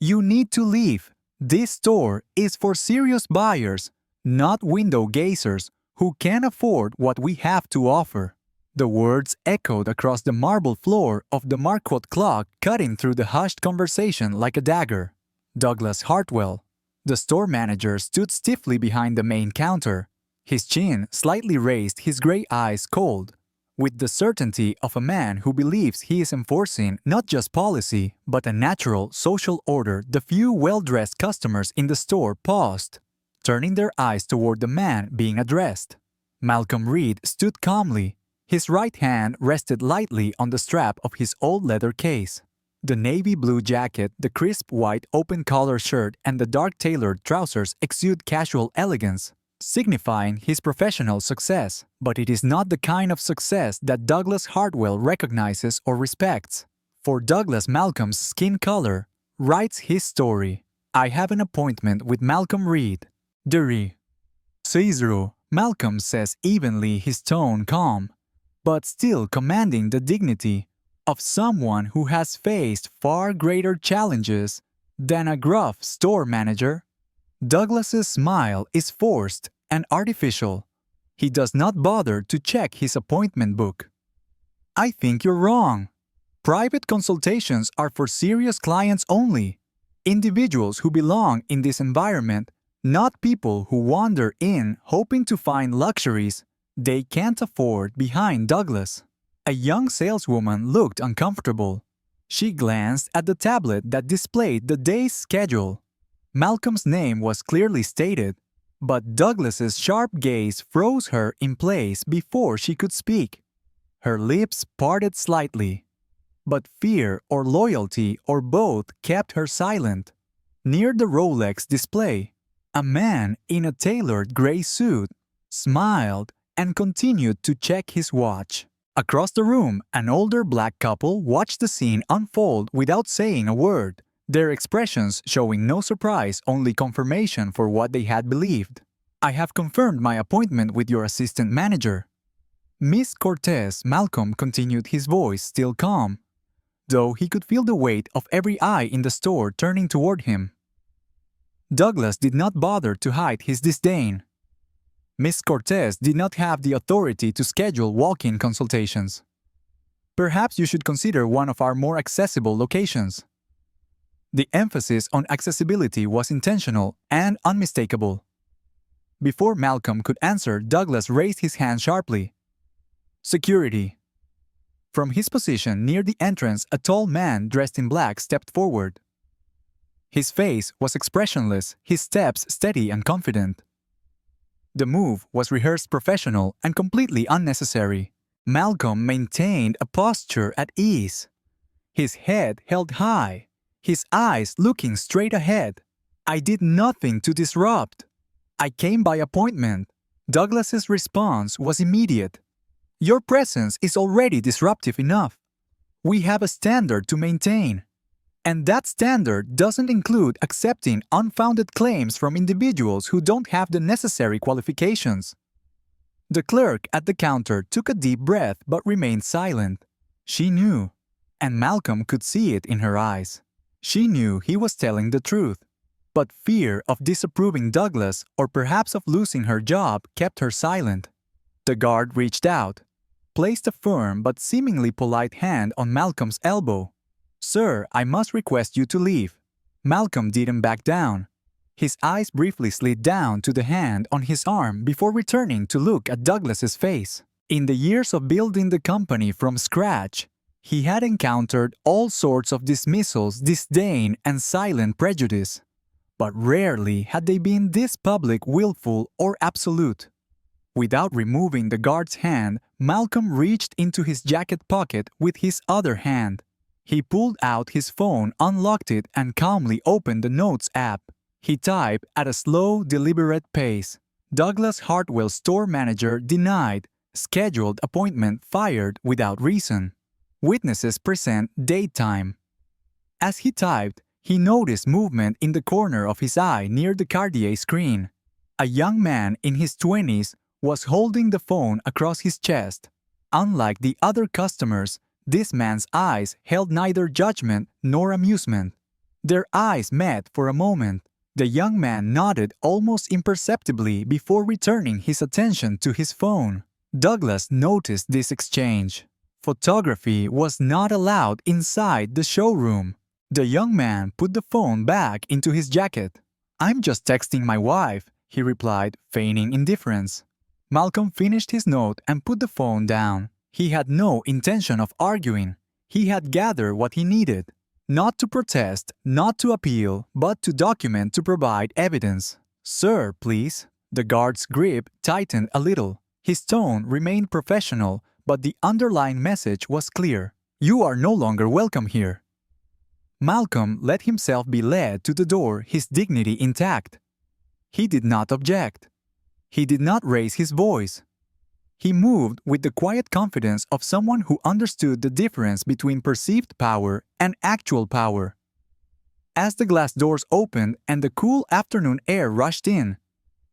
You need to leave. This store is for serious buyers, not window gazers who can't afford what we have to offer." The words echoed across the marble floor of the Marquardt clock, cutting through the hushed conversation like a dagger. Douglas Hartwell, the store manager, stood stiffly behind the main counter, his chin slightly raised, his gray eyes cold. With the certainty of a man who believes he is enforcing not just policy, but a natural social order, the few well-dressed customers in the store paused, turning their eyes toward the man being addressed. Malcolm Reed stood calmly. His right hand rested lightly on the strap of his old leather case. The navy blue jacket, the crisp white open-collar shirt, and the dark tailored trousers exude casual elegance, signifying his professional success. But it is not the kind of success that Douglas Hartwell recognizes or respects. For Douglas, Malcolm's skin color writes his story. "I have an appointment with Malcolm Reed." "Derry." "Cicero," Malcolm says evenly, his tone calm, but still commanding the dignity of someone who has faced far greater challenges than a gruff store manager. Douglas's smile is forced and artificial. He does not bother to check his appointment book. "I think you're wrong. Private consultations are for serious clients only, individuals who belong in this environment, not people who wander in hoping to find luxuries they can't afford." Behind Douglas, a young saleswoman looked uncomfortable. She glanced at the tablet that displayed the day's schedule. Malcolm's name was clearly stated, but Douglas's sharp gaze froze her in place before she could speak. Her lips parted slightly, but fear or loyalty or both kept her silent. Near the Rolex display, a man in a tailored gray suit smiled and continued to check his watch. Across the room, an older black couple watched the scene unfold without saying a word, their expressions showing no surprise, only confirmation for what they had believed. "I have confirmed my appointment with your assistant manager, Miss Cortez," Malcolm continued, his voice still calm, though he could feel the weight of every eye in the store turning toward him. Douglas did not bother to hide his disdain. Miss Cortez did not have the authority to schedule walk-in consultations. "Perhaps you should consider one of our more accessible locations." The emphasis on accessibility was intentional and unmistakable. Before Malcolm could answer, Douglas raised his hand sharply. "Security." From his position near the entrance, a tall man dressed in black stepped forward. His face was expressionless, his steps steady and confident. The move was rehearsed, professional, and completely unnecessary. Malcolm maintained a posture at ease, his head held high, his eyes looking straight ahead. "I did nothing to disrupt. I came by appointment." Douglas's response was immediate. "Your presence is already disruptive enough. We have a standard to maintain. And that standard doesn't include accepting unfounded claims from individuals who don't have the necessary qualifications." The clerk at the counter took a deep breath but remained silent. She knew, and Malcolm could see it in her eyes. She knew he was telling the truth, but fear of disapproving Douglas or perhaps of losing her job kept her silent. The guard reached out, placed a firm but seemingly polite hand on Malcolm's elbow. "Sir, I must request you to leave." Malcolm didn't back down. His eyes briefly slid down to the hand on his arm before returning to look at Douglas's face. In the years of building the company from scratch, he had encountered all sorts of dismissals, disdain, and silent prejudice. But rarely had they been this public, willful, or absolute. Without removing the guard's hand, Malcolm reached into his jacket pocket with his other hand. He pulled out his phone, unlocked it, and calmly opened the Notes app. He typed at a slow, deliberate pace. "Douglas Hartwell, store manager, denied. Scheduled appointment fired without reason. Witnesses present, date time." As he typed, he noticed movement in the corner of his eye near the Cartier screen. A young man in his 20s was holding the phone across his chest. Unlike the other customers, this man's eyes held neither judgment nor amusement. Their eyes met for a moment. The young man nodded almost imperceptibly before returning his attention to his phone. Douglas noticed this exchange. Photography was not allowed inside the showroom. The young man put the phone back into his jacket. "I'm just texting my wife," he replied, feigning indifference. Malcolm finished his note and put the phone down. He had no intention of arguing. He had gathered what he needed. Not to protest, not to appeal, but to document, to provide evidence. "Sir, please." The guard's grip tightened a little. His tone remained professional, but the underlying message was clear. "You are no longer welcome here." Malcolm let himself be led to the door, his dignity intact. He did not object. He did not raise his voice. He moved with the quiet confidence of someone who understood the difference between perceived power and actual power. As the glass doors opened and the cool afternoon air rushed in,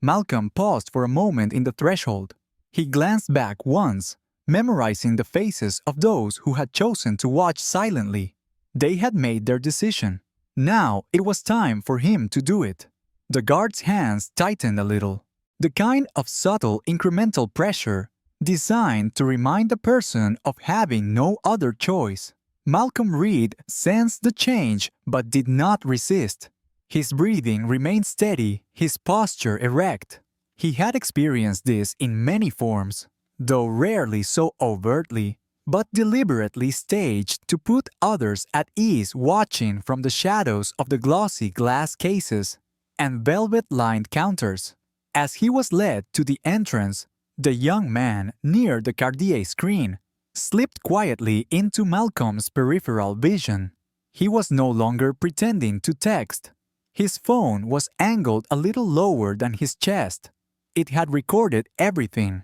Malcolm paused for a moment in the threshold. He glanced back once, memorizing the faces of those who had chosen to watch silently. They had made their decision. Now it was time for him to do it. The guard's hands tightened a little. The kind of subtle incremental pressure designed to remind the person of having no other choice. Malcolm Reed sensed the change but did not resist. His breathing remained steady, his posture erect. He had experienced this in many forms, though rarely so overtly, but deliberately staged to put others at ease, watching from the shadows of the glossy glass cases and velvet-lined counters. As he was led to the entrance, the young man near the Cartier screen slipped quietly into Malcolm's peripheral vision. He was no longer pretending to text. His phone was angled a little lower than his chest. It had recorded everything.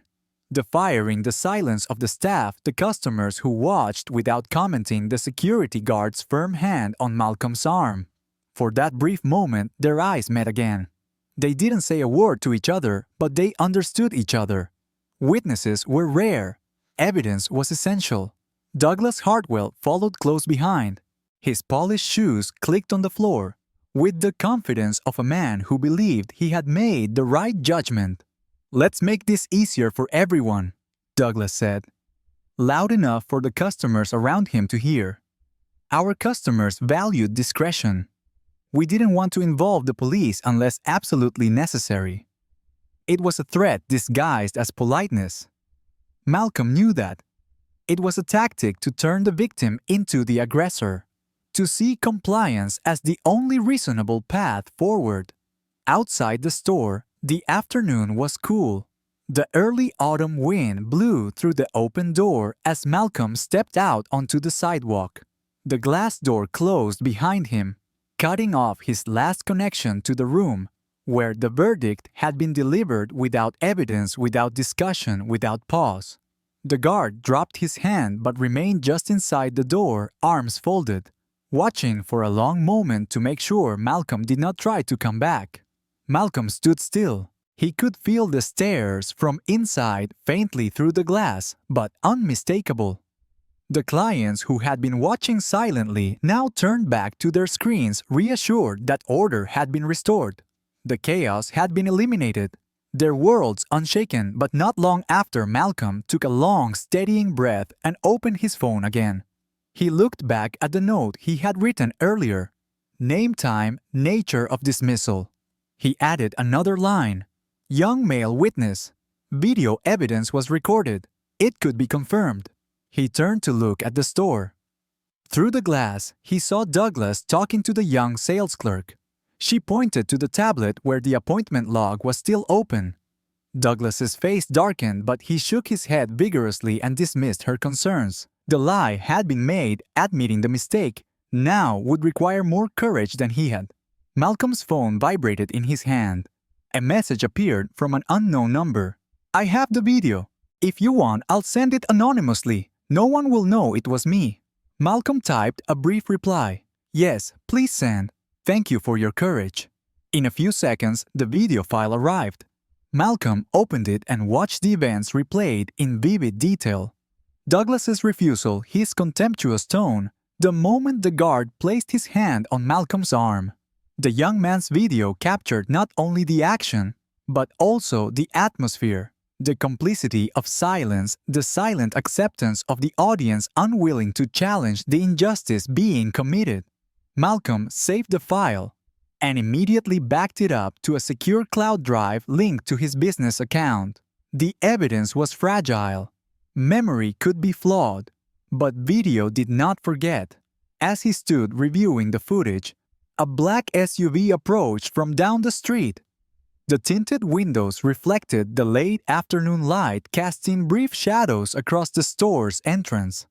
The firing, the silence of the staff, the customers who watched without commenting, the security guard's firm hand on Malcolm's arm. For that brief moment, their eyes met again. They didn't say a word to each other, but they understood each other. Witnesses were rare. Evidence was essential. Douglas Hartwell followed close behind. His polished shoes clicked on the floor, with the confidence of a man who believed he had made the right judgment. "Let's make this easier for everyone," Douglas said, loud enough for the customers around him to hear. "Our customers valued discretion. We didn't want to involve the police unless absolutely necessary." It was a threat disguised as politeness. Malcolm knew that. It was a tactic to turn the victim into the aggressor, to see compliance as the only reasonable path forward. Outside the store, the afternoon was cool. The early autumn wind blew through the open door as Malcolm stepped out onto the sidewalk. The glass door closed behind him, cutting off his last connection to the room, where the verdict had been delivered without evidence, without discussion, without pause. The guard dropped his hand but remained just inside the door, arms folded, watching for a long moment to make sure Malcolm did not try to come back. Malcolm stood still. He could feel the stares from inside faintly through the glass, but unmistakable. The clients who had been watching silently now turned back to their screens, reassured that order had been restored. The chaos had been eliminated, their worlds unshaken, but not long after Malcolm took a long, steadying breath and opened his phone again. He looked back at the note he had written earlier. Name, time, nature of dismissal. He added another line. Young male witness. Video evidence was recorded. It could be confirmed. He turned to look at the store. Through the glass, he saw Douglas talking to the young sales clerk. She pointed to the tablet where the appointment log was still open. Douglas's face darkened, but he shook his head vigorously and dismissed her concerns. The lie had been made, admitting the mistake, now would require more courage than he had. Malcolm's phone vibrated in his hand. A message appeared from an unknown number. "I have the video. If you want, I'll send it anonymously. No one will know it was me." Malcolm typed a brief reply. "Yes, please send. Thank you for your courage." In a few seconds, the video file arrived. Malcolm opened it and watched the events replayed in vivid detail. Douglas's refusal, his contemptuous tone, the moment the guard placed his hand on Malcolm's arm. The young man's video captured not only the action, but also the atmosphere, the complicity of silence, the silent acceptance of the audience unwilling to challenge the injustice being committed. Malcolm saved the file and immediately backed it up to a secure cloud drive linked to his business account. The evidence was fragile. Memory could be flawed, but video did not forget. As he stood reviewing the footage, a black SUV approached from down the street. The tinted windows reflected the late afternoon light, casting brief shadows across the store's entrance.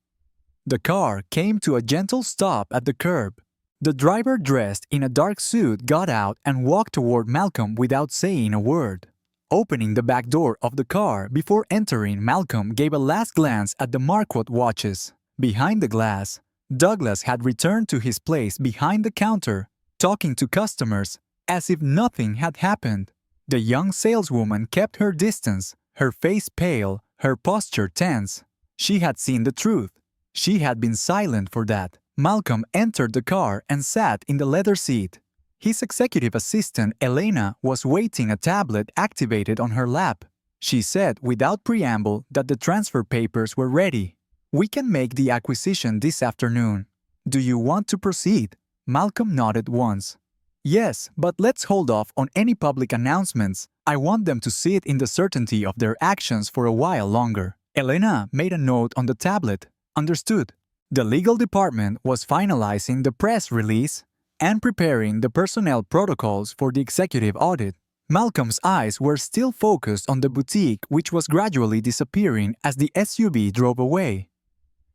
The car came to a gentle stop at the curb. The driver, dressed in a dark suit, got out and walked toward Malcolm without saying a word. Opening the back door of the car before entering, Malcolm gave a last glance at the Marquardt watches. Behind the glass, Douglas had returned to his place behind the counter, talking to customers as if nothing had happened. The young saleswoman kept her distance, her face pale, her posture tense. She had seen the truth. She had been silent for that. Malcolm entered the car and sat in the leather seat. His executive assistant, Elena, was waiting, a tablet activated on her lap. She said without preamble that the transfer papers were ready. "We can make the acquisition this afternoon. Do you want to proceed?" Malcolm nodded once. "Yes, but let's hold off on any public announcements. I want them to sit in the certainty of their actions for a while longer." Elena made a note on the tablet. "Understood." The legal department was finalizing the press release and preparing the personnel protocols for the executive audit. Malcolm's eyes were still focused on the boutique, which was gradually disappearing as the SUV drove away.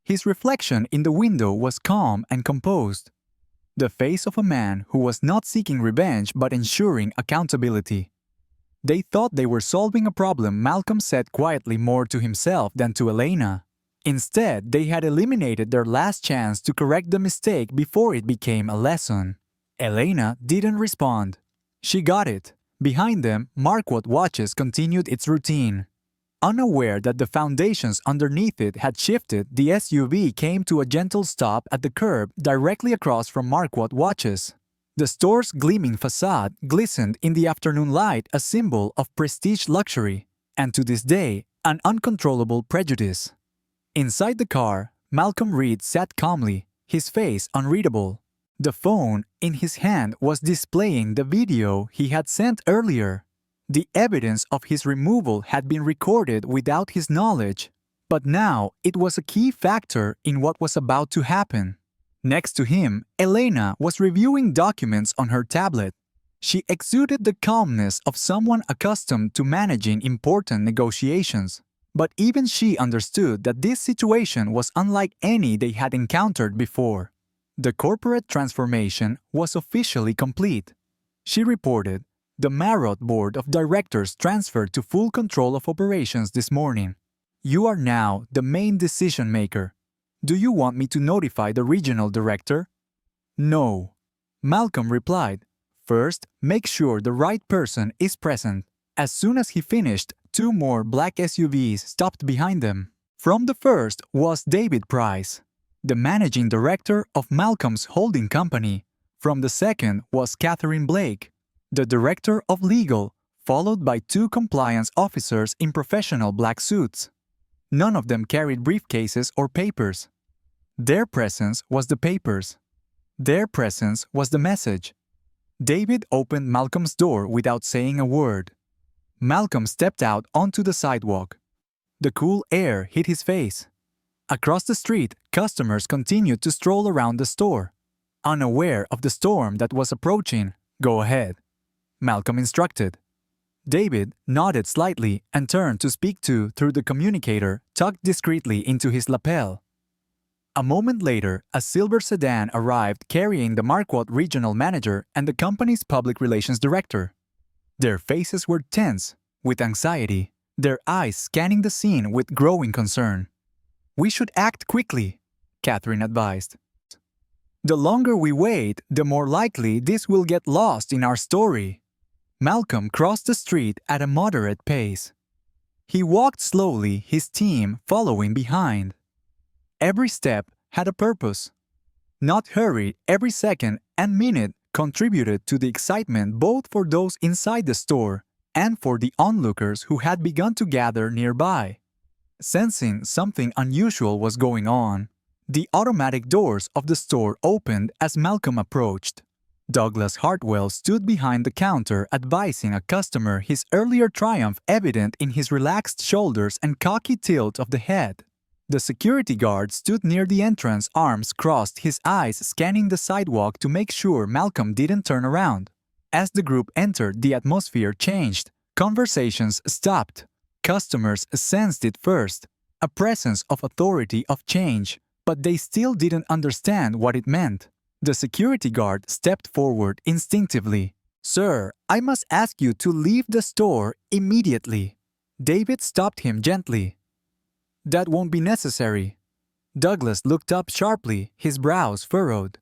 His reflection in the window was calm and composed, the face of a man who was not seeking revenge but ensuring accountability. They thought they were solving a problem, Malcolm said quietly, more to himself than to Elena. Instead, they had eliminated their last chance to correct the mistake before it became a lesson. Elena didn't respond. She got it. Behind them, Marquardt watches continued its routine. Unaware that the foundations underneath it had shifted, the SUV came to a gentle stop at the curb directly across from Marquardt watches. The store's gleaming facade glistened in the afternoon light, a symbol of prestige luxury, and to this day, an uncontrollable prejudice. Inside the car, Malcolm Reed sat calmly, his face unreadable. The phone in his hand was displaying the video he had sent earlier. The evidence of his removal had been recorded without his knowledge, but now it was a key factor in what was about to happen. Next to him, Elena was reviewing documents on her tablet. She exuded the calmness of someone accustomed to managing important negotiations. But even she understood that this situation was unlike any they had encountered before. The corporate transformation was officially complete. She reported, "The Marquardt Board of Directors transferred to full control of operations this morning. You are now the main decision maker. Do you want me to notify the regional director?" "No." Malcolm replied, "First, make sure the right person is present." As soon as he finished, 2 more black SUVs stopped behind them. From the first was David Price, the managing director of Malcolm's holding company. From the second was Catherine Blake, the director of legal, followed by 2 compliance officers in professional black suits. None of them carried briefcases or papers. Their presence was the papers. Their presence was the message. David opened Malcolm's door without saying a word. Malcolm stepped out onto the sidewalk. The cool air hit his face. Across the street, customers continued to stroll around the store. Unaware of the storm that was approaching, "Go ahead," Malcolm instructed. David nodded slightly and turned to speak through the communicator tucked discreetly into his lapel. A moment later, a silver sedan arrived carrying the Marquardt regional manager and the company's public relations director. Their faces were tense with anxiety, their eyes scanning the scene with growing concern. "We should act quickly," Catherine advised. "The longer we wait, the more likely this will get lost in our story." Malcolm crossed the street at a moderate pace. He walked slowly, his team following behind. Every step had a purpose. Not hurried, every second and minute contributed to the excitement both for those inside the store and for the onlookers who had begun to gather nearby. Sensing something unusual was going on, the automatic doors of the store opened as Malcolm approached. Douglas Hartwell stood behind the counter advising a customer, his earlier triumph evident in his relaxed shoulders and cocky tilt of the head. The security guard stood near the entrance, arms crossed, his eyes scanning the sidewalk to make sure Malcolm didn't turn around. As the group entered, the atmosphere changed. Conversations stopped. Customers sensed it first, a presence of authority, of change, but they still didn't understand what it meant. The security guard stepped forward instinctively. "Sir, I must ask you to leave the store immediately." David stopped him gently. "That won't be necessary." Douglas looked up sharply, his brows furrowed.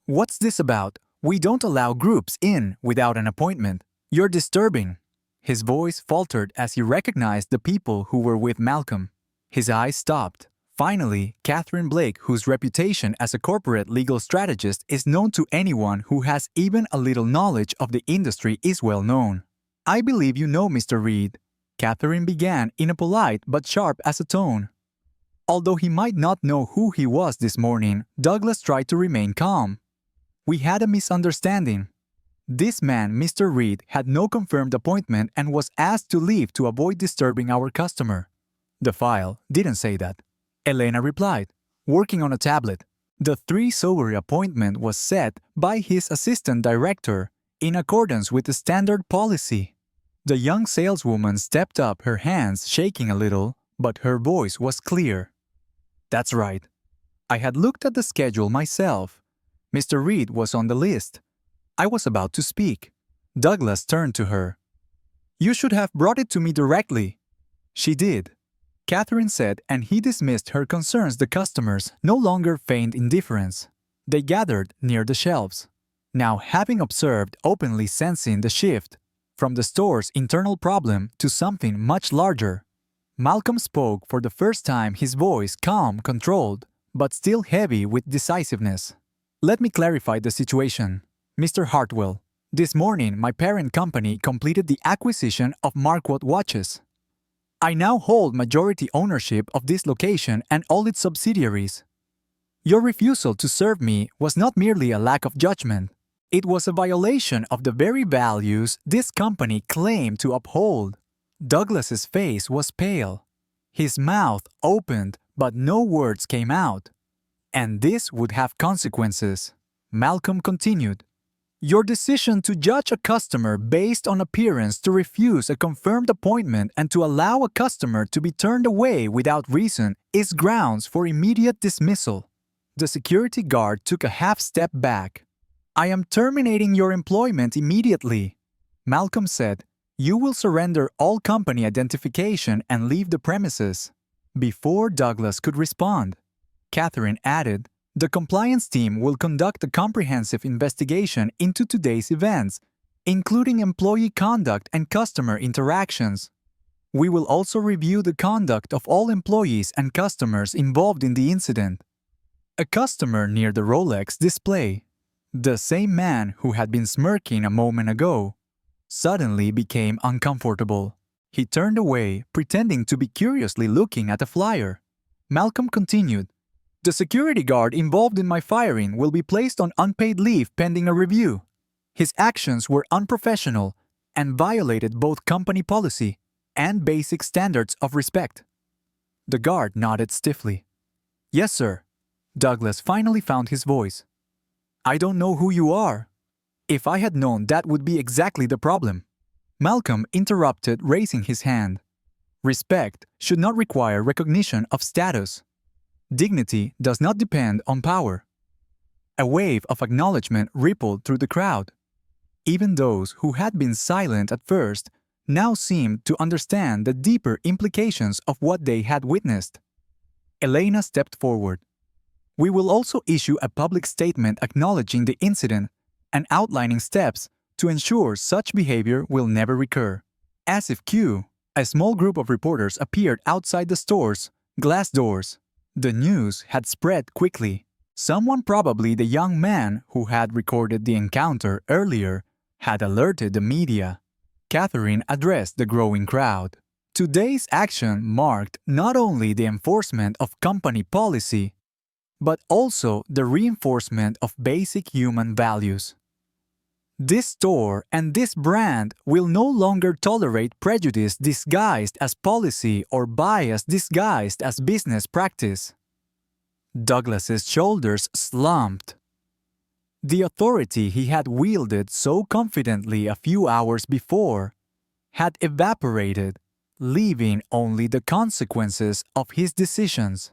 "What's this about? We don't allow groups in without an appointment. You're disturbing." His voice faltered as he recognized the people who were with Malcolm. His eyes stopped. Finally, Catherine Blake, whose reputation as a corporate legal strategist is known to anyone who has even a little knowledge of the industry, is well known. "I believe you know Mr. Reed," Catherine began in a polite but sharp as a tone. Although he might not know who he was this morning, Douglas tried to remain calm. "We had a misunderstanding. This man, Mr. Reed, had no confirmed appointment and was asked to leave to avoid disturbing our customer." "The file didn't say that," Elena replied, working on a tablet. "The 3-hour appointment was set by his assistant director in accordance with the standard policy." The young saleswoman stepped up, her hands shaking a little, but her voice was clear. "That's right. I had looked at the schedule myself. Mr. Reed was on the list. I was about to speak." Douglas turned to her. "You should have brought it to me directly." "She did," Catherine said, and he dismissed her concerns. The customers no longer feigned indifference. They gathered near the shelves, now having observed, openly sensing the shift from the store's internal problem to something much larger. Malcolm spoke for the first time, his voice calm, controlled, but still heavy with decisiveness. "Let me clarify the situation. Mr. Hartwell, this morning my parent company completed the acquisition of Marquardt Watches. I now hold majority ownership of this location and all its subsidiaries. Your refusal to serve me was not merely a lack of judgment. It was a violation of the very values this company claimed to uphold." Douglas's face was pale. His mouth opened, but no words came out. "And this would have consequences," Malcolm continued. "Your decision to judge a customer based on appearance, to refuse a confirmed appointment, and to allow a customer to be turned away without reason is grounds for immediate dismissal." The security guard took a half step back. "I am terminating your employment immediately," Malcolm said. "You will surrender all company identification and leave the premises." Before Douglas could respond, Catherine added, "The compliance team will conduct a comprehensive investigation into today's events, including employee conduct and customer interactions. We will also review the conduct of all employees and customers involved in the incident." A customer near the Rolex display, the same man who had been smirking a moment ago, suddenly became uncomfortable. He turned away, pretending to be curiously looking at a flyer. Malcolm continued, "The security guard involved in my firing will be placed on unpaid leave pending a review. His actions were unprofessional and violated both company policy and basic standards of respect." The guard nodded stiffly. "Yes, sir." Douglas finally found his voice. "I don't know who you are. If I had known, that would be exactly the problem." Malcolm interrupted, raising his hand. "Respect should not require recognition of status. Dignity does not depend on power." A wave of acknowledgement rippled through the crowd. Even those who had been silent at first now seemed to understand the deeper implications of what they had witnessed. Elena stepped forward. "We will also issue a public statement acknowledging the incident and outlining steps to ensure such behavior will never recur." As if cue, a small group of reporters appeared outside the store's glass doors. The news had spread quickly. Someone, probably the young man who had recorded the encounter earlier, had alerted the media. Catherine addressed the growing crowd. Today's action marked not only the enforcement of company policy, but also the reinforcement of basic human values. This store and this brand will no longer tolerate prejudice disguised as policy or bias disguised as business practice. Douglas's shoulders slumped. The authority he had wielded so confidently a few hours before had evaporated, leaving only the consequences of his decisions.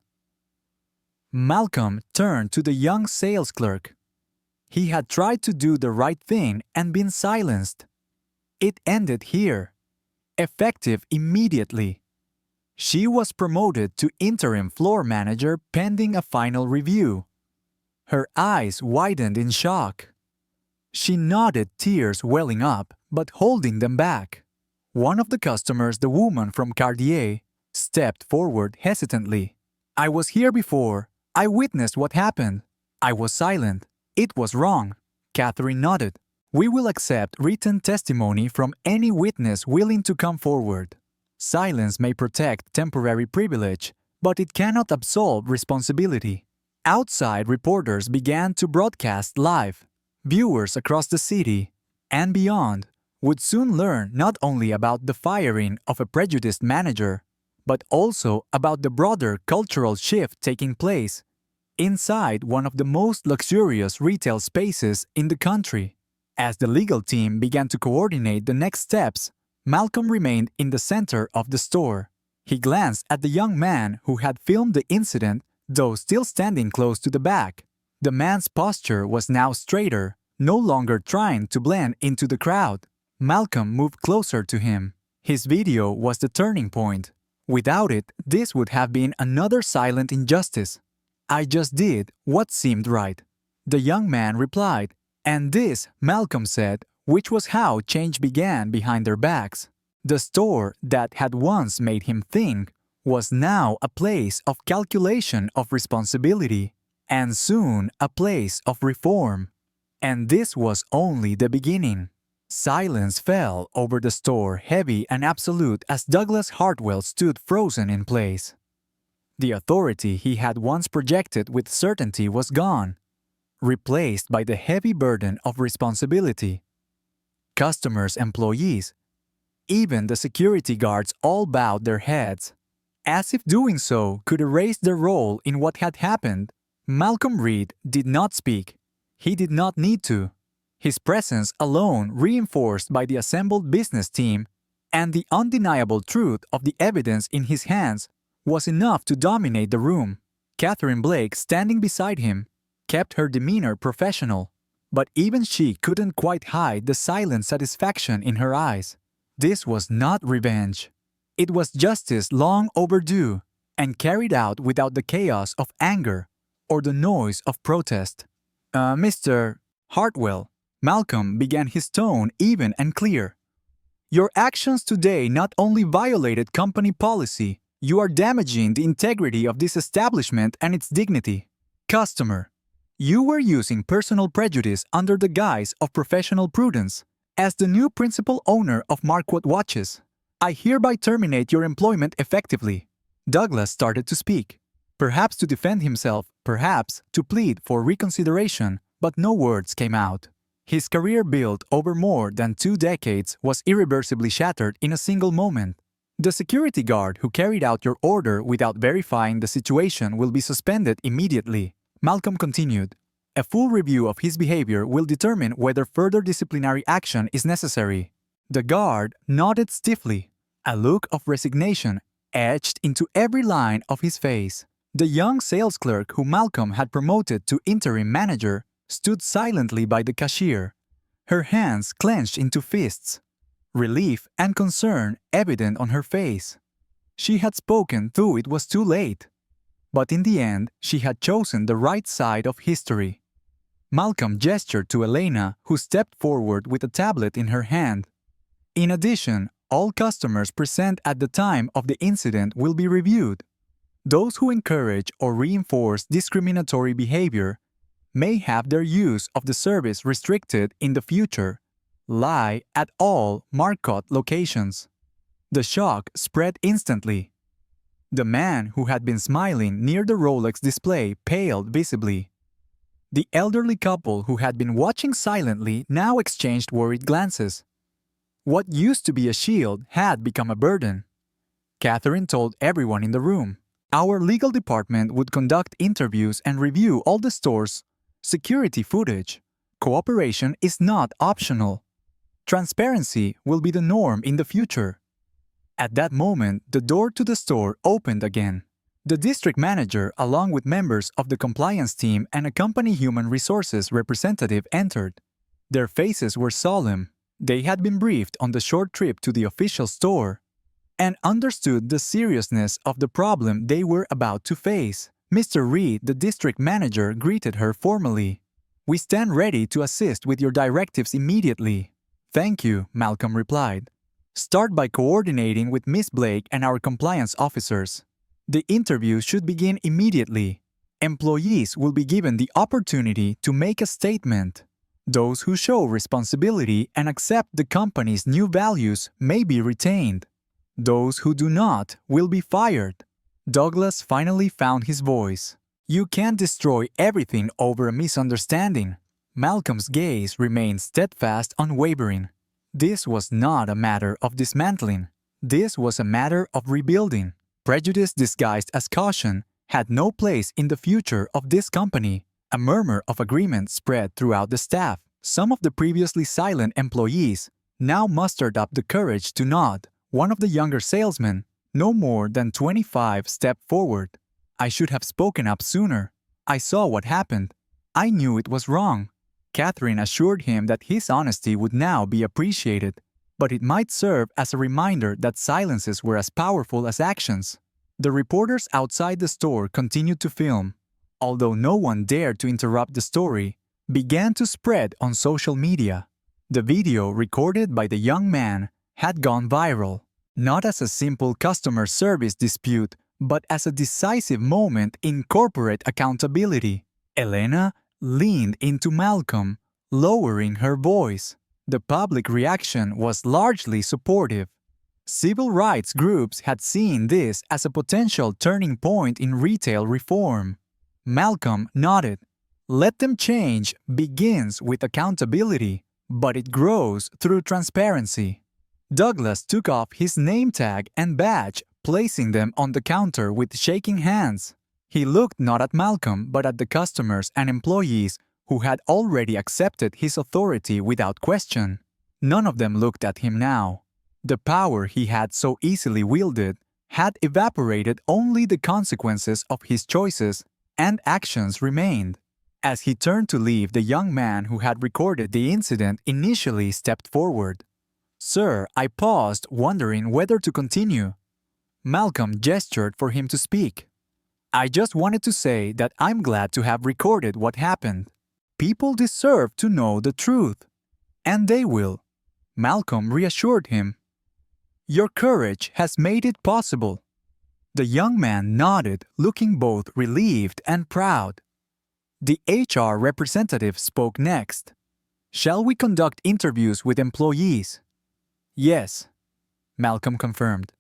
Malcolm turned to the young sales clerk. He had tried to do the right thing and been silenced. It ended here, effective immediately. She was promoted to interim floor manager pending a final review. Her eyes widened in shock. She nodded, tears welling up, but holding them back. One of the customers, the woman from Cartier, stepped forward hesitantly. "I was here before. I witnessed what happened. I was silent. It was wrong." Catherine nodded. "We will accept written testimony from any witness willing to come forward. Silence may protect temporary privilege, but it cannot absolve responsibility." Outside reporters began to broadcast live. Viewers across the city and beyond would soon learn not only about the firing of a prejudiced manager, but also about the broader cultural shift taking place inside one of the most luxurious retail spaces in the country. As the legal team began to coordinate the next steps, Malcolm remained in the center of the store. He glanced at the young man who had filmed the incident, though still standing close to the back. The man's posture was now straighter, no longer trying to blend into the crowd. Malcolm moved closer to him. His video was the turning point. Without it, this would have been another silent injustice. "I just did what seemed right," the young man replied. And this, Malcolm said, which was how change began behind their backs. The store that had once made him think was now a place of calculation of responsibility, and soon a place of reform. And this was only the beginning. Silence fell over the store, heavy and absolute, as Douglas Hartwell stood frozen in place. The authority he had once projected with certainty was gone, replaced by the heavy burden of responsibility. Customers, employees, even the security guards all bowed their heads. As if doing so could erase their role in what had happened, Malcolm Reed did not speak. He did not need to. His presence alone, reinforced by the assembled business team and the undeniable truth of the evidence in his hands, was enough to dominate the room. Catherine Blake, standing beside him, kept her demeanor professional, but even she couldn't quite hide the silent satisfaction in her eyes. This was not revenge. It was justice long overdue and carried out without the chaos of anger or the noise of protest. Mr. Hartwell, Malcolm began, his tone even and clear. "Your actions today not only violated company policy, you are damaging the integrity of this establishment and its dignity. Customer, you were using personal prejudice under the guise of professional prudence. As the new principal owner of Marquardt Watches, I hereby terminate your employment effectively." Douglas started to speak, perhaps to defend himself, perhaps to plead for reconsideration, but no words came out. His career built over more than 2 decades was irreversibly shattered in a single moment. "The security guard who carried out your order without verifying the situation will be suspended immediately," Malcolm continued. "A full review of his behavior will determine whether further disciplinary action is necessary." The guard nodded stiffly, a look of resignation etched into every line of his face. The young sales clerk whom Malcolm had promoted to interim manager stood silently by the cashier, her hands clenched into fists, relief and concern evident on her face. She had spoken, though it was too late. But in the end, she had chosen the right side of history. Malcolm gestured to Elena, who stepped forward with a tablet in her hand. "In addition, all customers present at the time of the incident will be reviewed. Those who encourage or reinforce discriminatory behavior may have their use of the service restricted in the future. Lie at all Marcotte locations. The shock spread instantly. The man who had been smiling near the Rolex display paled visibly. The elderly couple who had been watching silently now exchanged worried glances. What used to be a shield had become a burden. Catherine told everyone in the room. Our legal department would conduct interviews and review all the store's security footage. Cooperation is not optional. Transparency will be the norm in the future. At that moment, the door to the store opened again. The district manager, along with members of the compliance team and a company human resources representative, entered. Their faces were solemn. They had been briefed on the short trip to the official store and understood the seriousness of the problem they were about to face. Mr. Reed, the district manager, greeted her formally. "We stand ready to assist with your directives immediately." "Thank you," Malcolm replied. "Start by coordinating with Miss Blake and our compliance officers. The interview should begin immediately. Employees will be given the opportunity to make a statement. Those who show responsibility and accept the company's new values may be retained. Those who do not will be fired." Douglas finally found his voice. "You can't destroy everything over a misunderstanding." Malcolm's gaze remained steadfast, unwavering. This was not a matter of dismantling. This was a matter of rebuilding. Prejudice disguised as caution had no place in the future of this company. A murmur of agreement spread throughout the staff. Some of the previously silent employees now mustered up the courage to nod. One of the younger salesmen, no more than 25, stepped forward. "I should have spoken up sooner. I saw what happened. I knew it was wrong." Catherine assured him that his honesty would now be appreciated, but it might serve as a reminder that silences were as powerful as actions. The reporters outside the store continued to film. Although no one dared to interrupt the story, began to spread on social media. The video recorded by the young man had gone viral, not as a simple customer service dispute, but as a decisive moment in corporate accountability. Elena leaned into Malcolm, lowering her voice. The public reaction was largely supportive. Civil rights groups had seen this as a potential turning point in retail reform. Malcolm nodded. "Let them change begins with accountability, but it grows through transparency." Douglas took off his name tag and badge, placing them on the counter with shaking hands. He looked not at Malcolm but at the customers and employees who had already accepted his authority without question. None of them looked at him now. The power he had so easily wielded had evaporated. Only the consequences of his choices and actions remained. As he turned to leave, the young man who had recorded the incident initially stepped forward. "Sir," I paused, wondering whether to continue. Malcolm gestured for him to speak. "I just wanted to say that I'm glad to have recorded what happened. People deserve to know the truth. And they will." Malcolm reassured him. "Your courage has made it possible." The young man nodded, looking both relieved and proud. The HR representative spoke next. "Shall we conduct interviews with employees?" "Yes," Malcolm confirmed.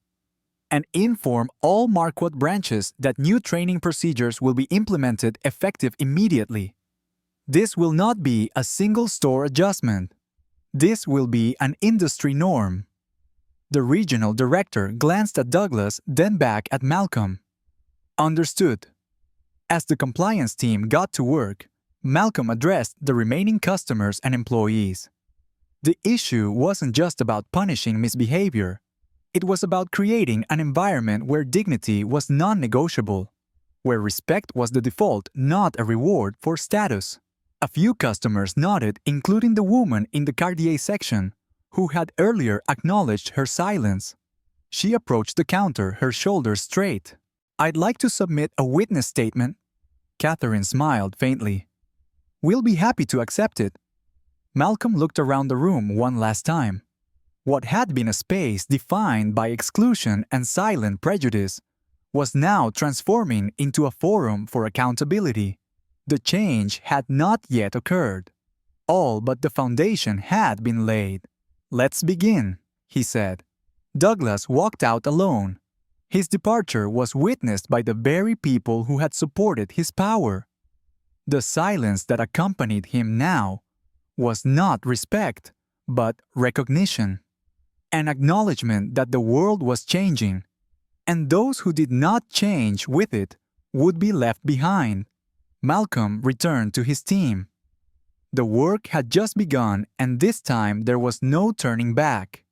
"And inform all Marquardt branches that new training procedures will be implemented effective immediately. This will not be a single store adjustment. This will be an industry norm." The regional director glanced at Douglas, then back at Malcolm. "Understood." As the compliance team got to work, Malcolm addressed the remaining customers and employees. The issue wasn't just about punishing misbehavior. It was about creating an environment where dignity was non-negotiable, where respect was the default, not a reward for status. A few customers nodded, including the woman in the Cartier section, who had earlier acknowledged her silence. She approached the counter, her shoulders straight. "I'd like to submit a witness statement." Catherine smiled faintly. "We'll be happy to accept it." Malcolm looked around the room one last time. What had been a space defined by exclusion and silent prejudice was now transforming into a forum for accountability. The change had not yet occurred. All but the foundation had been laid. "Let's begin," he said. Douglas walked out alone. His departure was witnessed by the very people who had supported his power. The silence that accompanied him now was not respect, but recognition. An acknowledgement that the world was changing, and those who did not change with it would be left behind. Malcolm returned to his team. The work had just begun, and this time there was no turning back.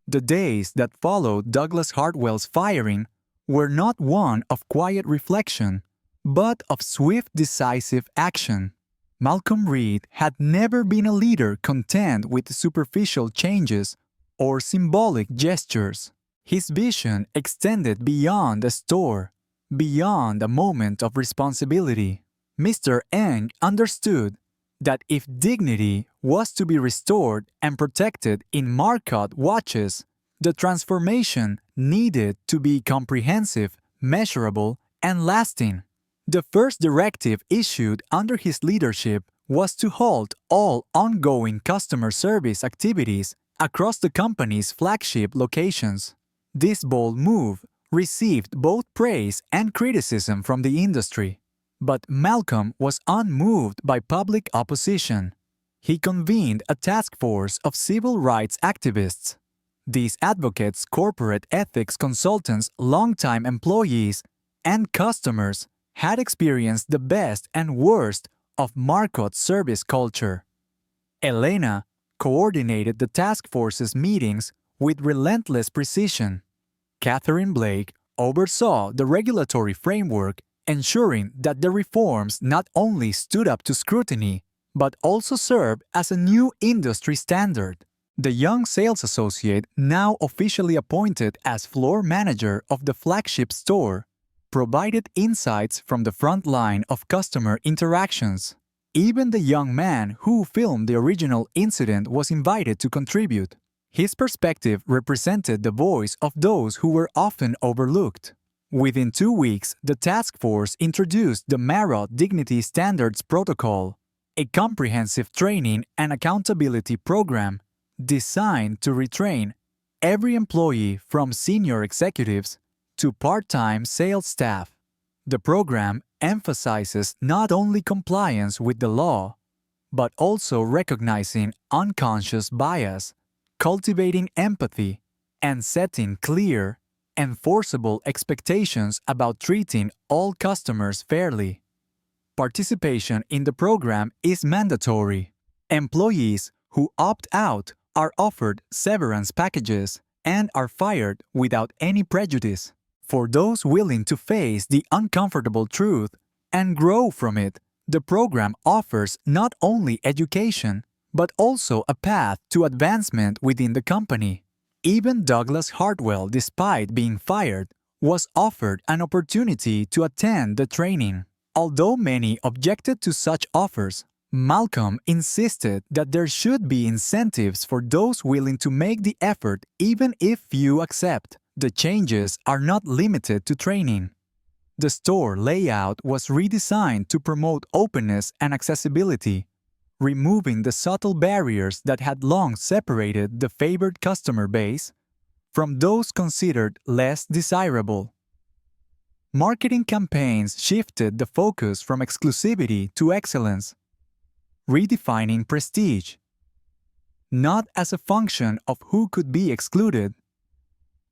The days that followed Douglas Hartwell's firing were not one of quiet reflection, but of swift, decisive action. Malcolm Reed had never been a leader content with superficial changes or symbolic gestures. His vision extended beyond a store, beyond a moment of responsibility. Mr. Eng understood that if dignity was to be restored and protected in Marcotte watches, the transformation needed to be comprehensive, measurable, and lasting. The first directive issued under his leadership was to halt all ongoing customer service activities across the company's flagship locations. This bold move received both praise and criticism from the industry. But Malcolm was unmoved by public opposition. He convened a task force of civil rights activists. These advocates, corporate ethics consultants, longtime employees, and customers had experienced the best and worst of Marcotte's service culture. Elena coordinated the task force's meetings with relentless precision. Catherine Blake oversaw the regulatory framework, ensuring that the reforms not only stood up to scrutiny, but also served as a new industry standard. The young sales associate, now officially appointed as floor manager of the flagship store, provided insights from the front line of customer interactions. Even the young man who filmed the original incident was invited to contribute. His perspective represented the voice of those who were often overlooked. Within 2 weeks, the task force introduced the Marot Dignity Standards Protocol, a comprehensive training and accountability program designed to retrain every employee from senior executives to part-time sales staff. The program emphasizes not only compliance with the law, but also recognizing unconscious bias, cultivating empathy, and setting clear, enforceable expectations about treating all customers fairly. Participation in the program is mandatory. Employees who opt out are offered severance packages and are fired without any prejudice. For those willing to face the uncomfortable truth and grow from it, the program offers not only education, but also a path to advancement within the company. Even Douglas Hartwell, despite being fired, was offered an opportunity to attend the training. Although many objected to such offers, Malcolm insisted that there should be incentives for those willing to make the effort even if few accept. The changes are not limited to training. The store layout was redesigned to promote openness and accessibility, removing the subtle barriers that had long separated the favored customer base from those considered less desirable. Marketing campaigns shifted the focus from exclusivity to excellence, redefining prestige, not as a function of who could be excluded,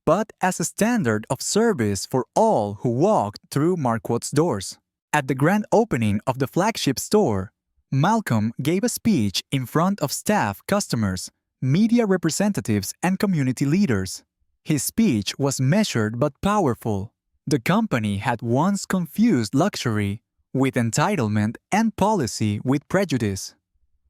but as a standard of service for all who walked through Marcotte's doors. At the grand opening of the flagship store, Malcolm gave a speech in front of staff, customers, media representatives, and community leaders. His speech was measured but powerful. The company had once confused luxury with entitlement and policy with prejudice.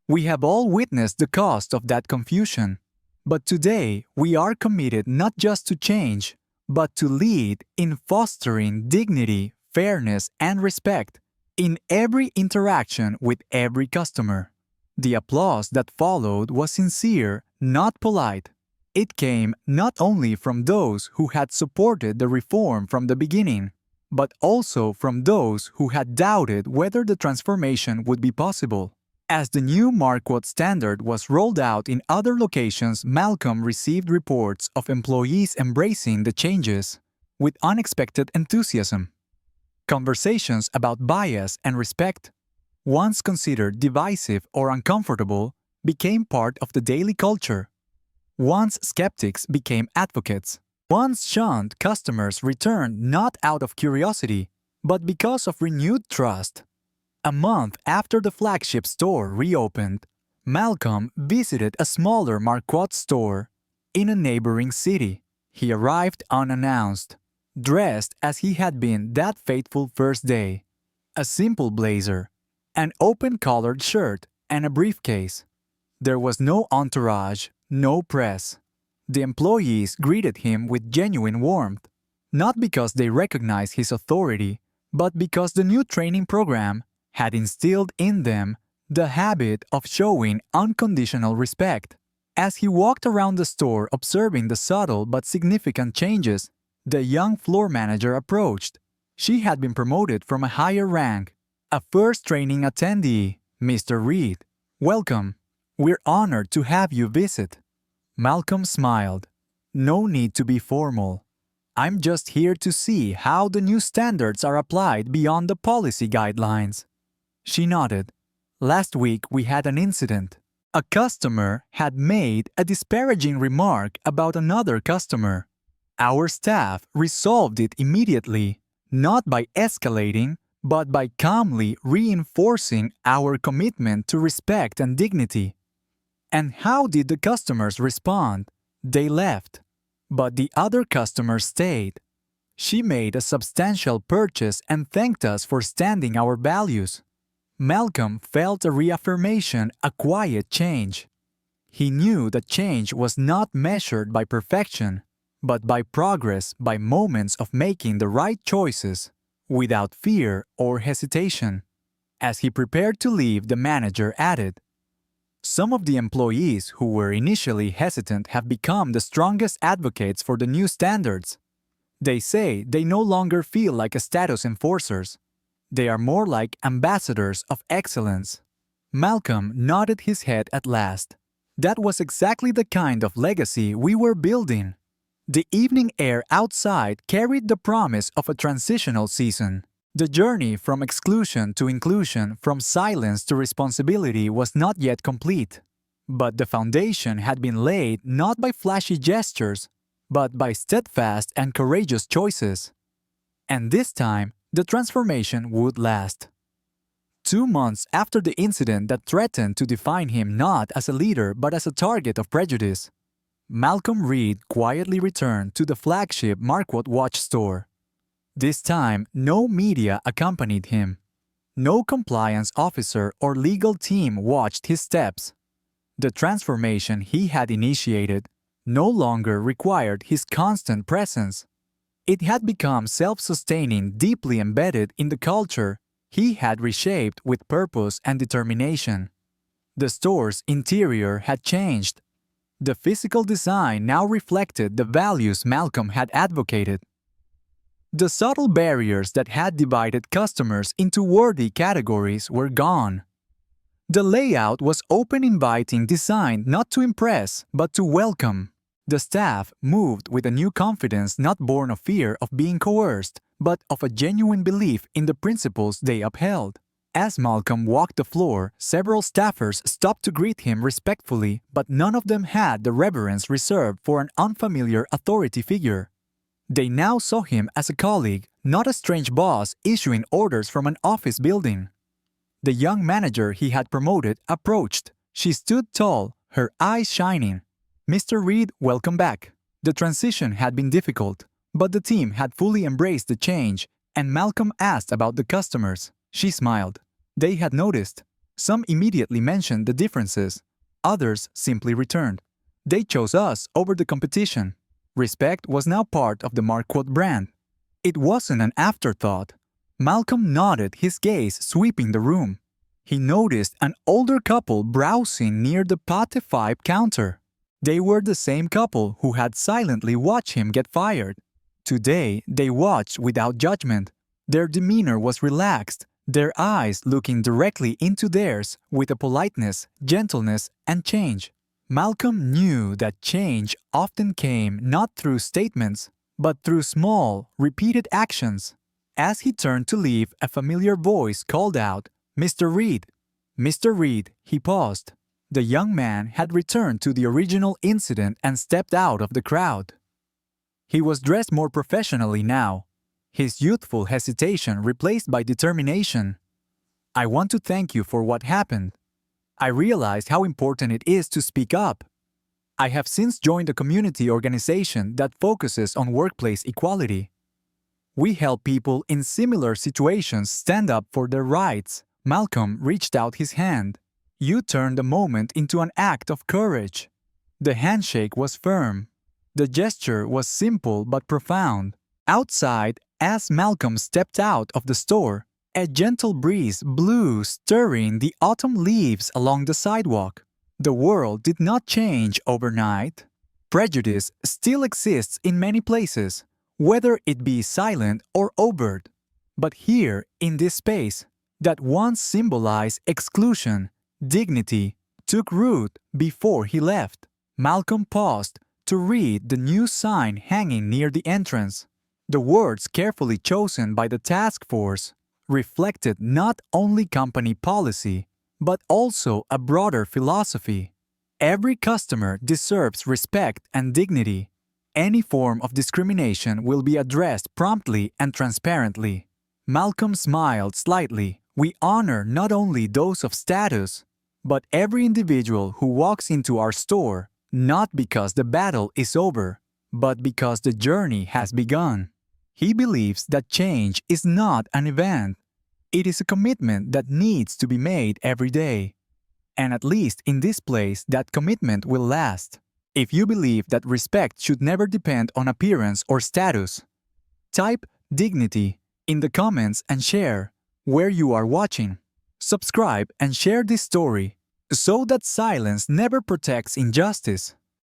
We have all witnessed the cost of that confusion. But today, we are committed not just to change, but to lead in fostering dignity, fairness, and respect in every interaction with every customer. The applause that followed was sincere, not polite. It came not only from those who had supported the reform from the beginning, but also from those who had doubted whether the transformation would be possible. As the new Marquardt standard was rolled out in other locations, Malcolm received reports of employees embracing the changes with unexpected enthusiasm. Conversations about bias and respect, once considered divisive or uncomfortable, became part of the daily culture. Once skeptics became advocates. Once shunned customers returned not out of curiosity, but because of renewed trust. A month after the flagship store reopened, Malcolm visited a smaller Marquardt store in a neighboring city. He arrived unannounced, dressed as he had been that fateful first day. A simple blazer, an open-collared shirt, and a briefcase. There was no entourage, no press. The employees greeted him with genuine warmth, not because they recognized his authority, but because the new training program had instilled in them the habit of showing unconditional respect. As he walked around the store observing the subtle but significant changes, the young floor manager approached. She had been promoted from a higher rank. A first training attendee, Mr. Reed. Welcome. We're honored to have you visit. Malcolm smiled. No need to be formal. I'm just here to see how the new standards are applied beyond the policy guidelines. She nodded. Last week we had an incident. A customer had made a disparaging remark about another customer. Our staff resolved it immediately, not by escalating, but by calmly reinforcing our commitment to respect and dignity. And how did the customers respond? They left. But the other customer stayed. She made a substantial purchase and thanked us for standing our values. Malcolm felt a reaffirmation, a quiet change. He knew that change was not measured by perfection, but by progress, by moments of making the right choices, without fear or hesitation. As he prepared to leave, the manager added, "Some of the employees who were initially hesitant have become the strongest advocates for the new standards. They say they no longer feel like status enforcers. They are more like ambassadors of excellence." Malcolm nodded his head at last. That was exactly the kind of legacy we were building. The evening air outside carried the promise of a transitional season. The journey from exclusion to inclusion, from silence to responsibility was not yet complete. But the foundation had been laid not by flashy gestures, but by steadfast and courageous choices. And this time, the transformation would last. 2 months after the incident that threatened to define him not as a leader but as a target of prejudice, Malcolm Reed quietly returned to the flagship Marquardt watch store. This time, no media accompanied him. No compliance officer or legal team watched his steps. The transformation he had initiated no longer required his constant presence. It had become self-sustaining, deeply embedded in the culture he had reshaped with purpose and determination. The store's interior had changed. The physical design now reflected the values Malcolm had advocated. The subtle barriers that had divided customers into worthy categories were gone. The layout was open, inviting, designed not to impress, but to welcome. The staff moved with a new confidence not born of fear of being coerced, but of a genuine belief in the principles they upheld. As Malcolm walked the floor, several staffers stopped to greet him respectfully, but none of them had the reverence reserved for an unfamiliar authority figure. They now saw him as a colleague, not a strange boss issuing orders from an office building. The young manager he had promoted approached. She stood tall, her eyes shining. "Mr. Reed, welcome back." The transition had been difficult, but the team had fully embraced the change, and Malcolm asked about the customers. She smiled. They had noticed. Some immediately mentioned the differences. Others simply returned. They chose us over the competition. Respect was now part of the Marquardt brand. It wasn't an afterthought. Malcolm nodded, his gaze sweeping the room. He noticed an older couple browsing near the Pate 5 counter. They were the same couple who had silently watched him get fired. Today, they watched without judgment. Their demeanor was relaxed, their eyes looking directly into theirs with a politeness, gentleness, and change. Malcolm knew that change often came not through statements, but through small, repeated actions. As he turned to leave, a familiar voice called out, "Mr. Reed." "Mr. Reed," he paused. The young man had returned to the original incident and stepped out of the crowd. He was dressed more professionally now, his youthful hesitation replaced by determination. "I want to thank you for what happened. I realized how important it is to speak up. I have since joined a community organization that focuses on workplace equality. We help people in similar situations stand up for their rights." Malcolm reached out his hand. "You turned the moment into an act of courage." The handshake was firm. The gesture was simple but profound. Outside, as Malcolm stepped out of the store, a gentle breeze blew, stirring the autumn leaves along the sidewalk. The world did not change overnight. Prejudice still exists in many places, whether it be silent or overt. But here, in this space, that once symbolized exclusion, dignity, took root before he left. Malcolm paused to read the new sign hanging near the entrance. The words carefully chosen by the task force reflected not only company policy, but also a broader philosophy. Every customer deserves respect and dignity. Any form of discrimination will be addressed promptly and transparently. Malcolm smiled slightly. "We honor not only those of status, but every individual who walks into our store, not because the battle is over, but because the journey has begun." He believes that change is not an event. It is a commitment that needs to be made every day. And at least in this place, that commitment will last. If you believe that respect should never depend on appearance or status, type "dignity" in the comments and share where you are watching. Subscribe and share this story so that silence never protects injustice.